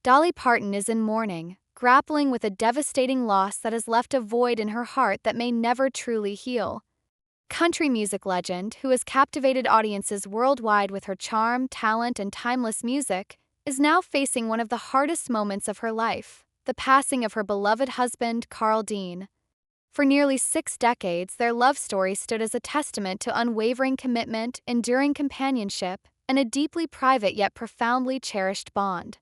Dolly Parton is in mourning, grappling with a devastating loss that has left a void in her heart that may never truly heal. Country music legend, who has captivated audiences worldwide with her charm, talent, and timeless music, is now facing one of the hardest moments of her life: the passing of her beloved husband, Carl Dean. For nearly 6 decades, their love story stood as a testament to unwavering commitment, enduring companionship, and a deeply private yet profoundly cherished bond.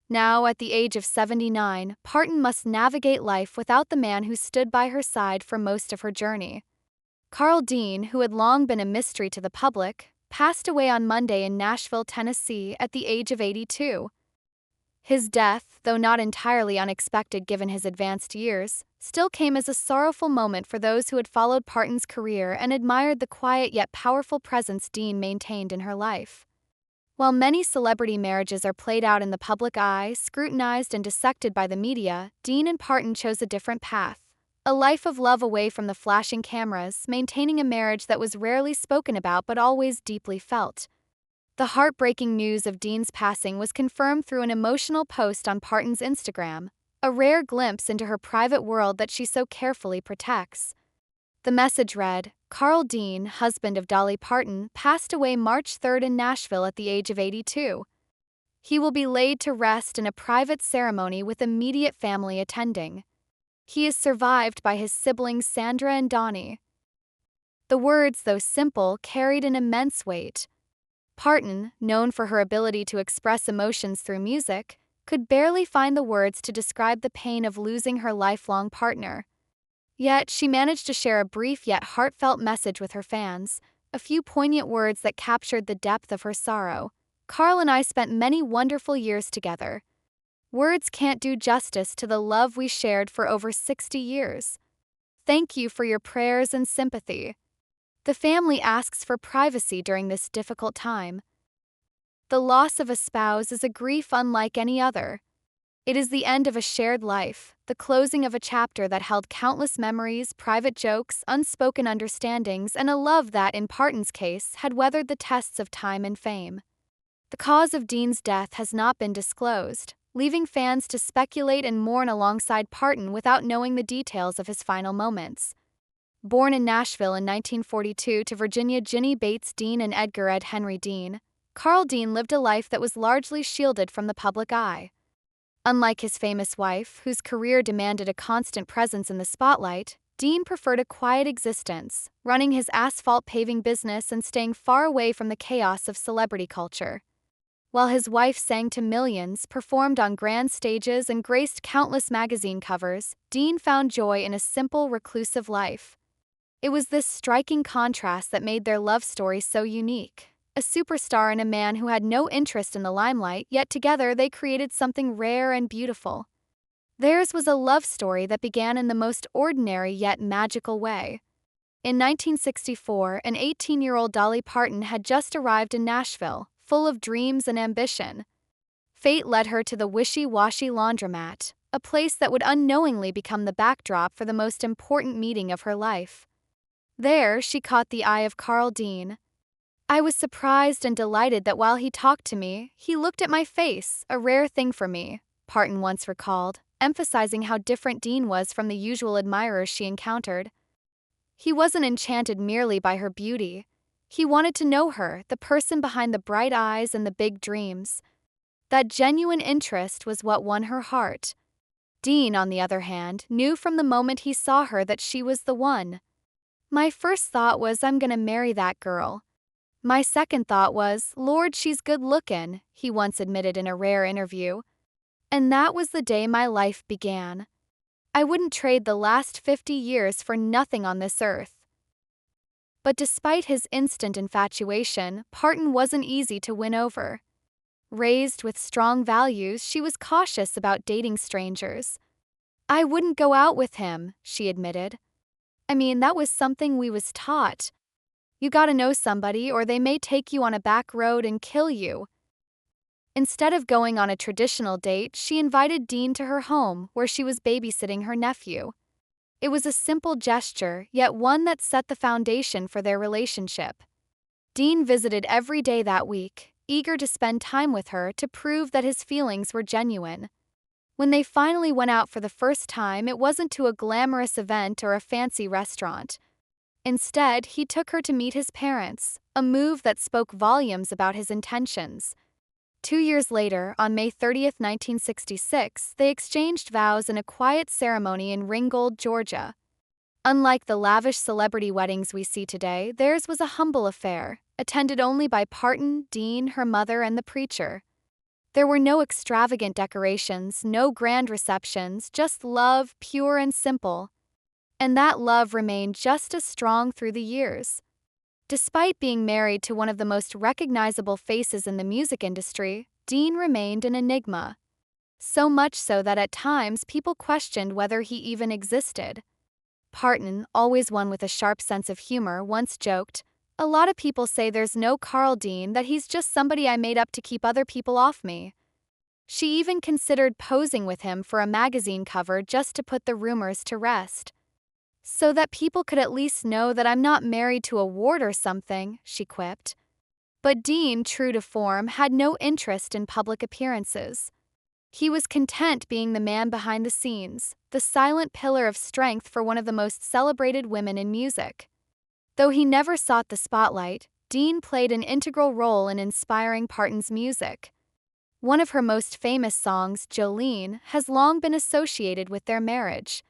Now, at the age of 79, Parton must navigate life without the man who stood by her side for most of her journey. Carl Dean, who had long been a mystery to the public, passed away on Monday in Nashville, Tennessee, at the age of 82. His death, though not entirely unexpected given his advanced years, still came as a sorrowful moment for those who had followed Parton's career and admired the quiet yet powerful presence Dean maintained in her life. While many celebrity marriages are played out in the public eye, scrutinized and dissected by the media, Dean and Parton chose a different path: a life of love away from the flashing cameras, maintaining a marriage that was rarely spoken about but always deeply felt. The heartbreaking news of Dean's passing was confirmed through an emotional post on Parton's Instagram, a rare glimpse into her private world that she so carefully protects. The message read, "Carl Dean, husband of Dolly Parton, passed away March 3rd in Nashville at the age of 82. He will be laid to rest in a private ceremony with immediate family attending. He is survived by his siblings Sandra and Donnie." The words, though simple, carried an immense weight. Parton, known for her ability to express emotions through music, could barely find the words to describe the pain of losing her lifelong partner. Yet, she managed to share a brief yet heartfelt message with her fans, a few poignant words that captured the depth of her sorrow. "Carl and I spent many wonderful years together. Words can't do justice to the love we shared for over 60 years. Thank you for your prayers and sympathy. The family asks for privacy during this difficult time." The loss of a spouse is a grief unlike any other. It is the end of a shared life, the closing of a chapter that held countless memories, private jokes, unspoken understandings, and a love that, in Parton's case, had weathered the tests of time and fame. The cause of Dean's death has not been disclosed, leaving fans to speculate and mourn alongside Parton without knowing the details of his final moments. Born in Nashville in 1942 to Virginia Ginny Bates Dean and Edgar Ed Henry Dean, Carl Dean lived a life that was largely shielded from the public eye. Unlike his famous wife, whose career demanded a constant presence in the spotlight, Dean preferred a quiet existence, running his asphalt paving business and staying far away from the chaos of celebrity culture. While his wife sang to millions, performed on grand stages, and graced countless magazine covers, Dean found joy in a simple, reclusive life. It was this striking contrast that made their love story so unique: a superstar and a man who had no interest in the limelight, yet together they created something rare and beautiful. Theirs was a love story that began in the most ordinary yet magical way. In 1964, an 18-year-old Dolly Parton had just arrived in Nashville, full of dreams and ambition. Fate led her to the wishy-washy laundromat, a place that would unknowingly become the backdrop for the most important meeting of her life. There, she caught the eye of Carl Dean. "I was surprised and delighted that while he talked to me, he looked at my face, a rare thing for me," Parton once recalled, emphasizing how different Dean was from the usual admirers she encountered. He wasn't enchanted merely by her beauty. He wanted to know her, the person behind the bright eyes and the big dreams. That genuine interest was what won her heart. Dean, on the other hand, knew from the moment he saw her that she was the one. "My first thought was, I'm gonna marry that girl. My second thought was, Lord, she's good lookin'," he once admitted in a rare interview. "And that was the day my life began. I wouldn't trade the last 50 years for nothing on this earth." But despite his instant infatuation, Parton wasn't easy to win over. Raised with strong values, she was cautious about dating strangers. "I wouldn't go out with him," she admitted. "I mean, that was something we was taught. You gotta know somebody or they may take you on a back road and kill you." Instead of going on a traditional date, she invited Dean to her home, where she was babysitting her nephew. It was a simple gesture, yet one that set the foundation for their relationship. Dean visited every day that week, eager to spend time with her to prove that his feelings were genuine. When they finally went out for the first time, it wasn't to a glamorous event or a fancy restaurant. Instead, he took her to meet his parents, a move that spoke volumes about his intentions. 2 years later, on May 30th, 1966, they exchanged vows in a quiet ceremony in Ringgold, Georgia. Unlike the lavish celebrity weddings we see today, theirs was a humble affair, attended only by Parton, Dean, her mother, and the preacher. There were no extravagant decorations, no grand receptions, just love, pure and simple. And that love remained just as strong through the years. Despite being married to one of the most recognizable faces in the music industry, Dean remained an enigma. So much so that at times people questioned whether he even existed. Parton, always one with a sharp sense of humor, once joked, "A lot of people say there's no Carl Dean, that he's just somebody I made up to keep other people off me." She even considered posing with him for a magazine cover just to put the rumors to rest. "So that people could at least know that I'm not married to a ward or something," she quipped. But Dean, true to form, had no interest in public appearances. He was content being the man behind the scenes, the silent pillar of strength for one of the most celebrated women in music. Though he never sought the spotlight, Dean played an integral role in inspiring Parton's music. One of her most famous songs, Jolene, has long been associated with their marriage.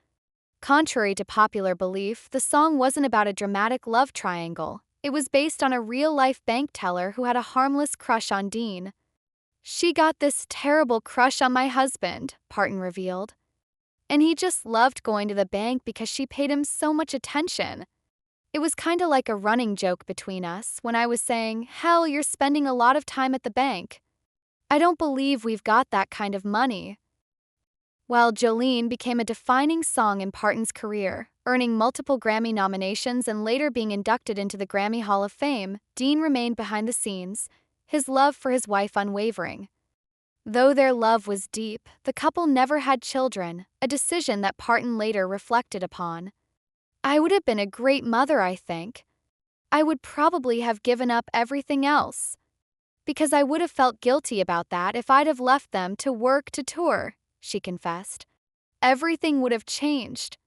Contrary to popular belief, the song wasn't about a dramatic love triangle. It was based on a real-life bank teller who had a harmless crush on Dean. "She got this terrible crush on my husband," Parton revealed. "And he just loved going to the bank because she paid him so much attention. It was kinda like a running joke between us when I was saying, 'Hell, you're spending a lot of time at the bank. I don't believe we've got that kind of money.'" While Jolene became a defining song in Parton's career, earning multiple Grammy nominations and later being inducted into the Grammy Hall of Fame, Dean remained behind the scenes, his love for his wife unwavering. Though their love was deep, the couple never had children, a decision that Parton later reflected upon. "I would have been a great mother, I think. I would probably have given up everything else. Because I would have felt guilty about that if I'd have left them to work to tour," she confessed. "Everything would have changed.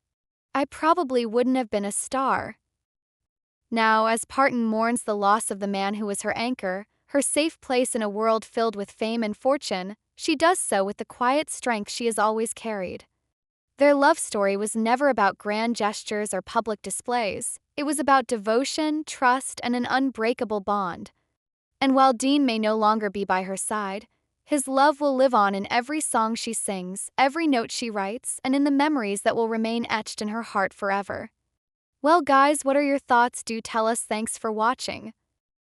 I probably wouldn't have been a star." Now, as Parton mourns the loss of the man who was her anchor, her safe place in a world filled with fame and fortune, she does so with the quiet strength she has always carried. Their love story was never about grand gestures or public displays. It was about devotion, trust, and an unbreakable bond. And while Dean may no longer be by her side, his love will live on in every song she sings, every note she writes, and in the memories that will remain etched in her heart forever. Well, guys, what are your thoughts? Do tell us. Thanks for watching.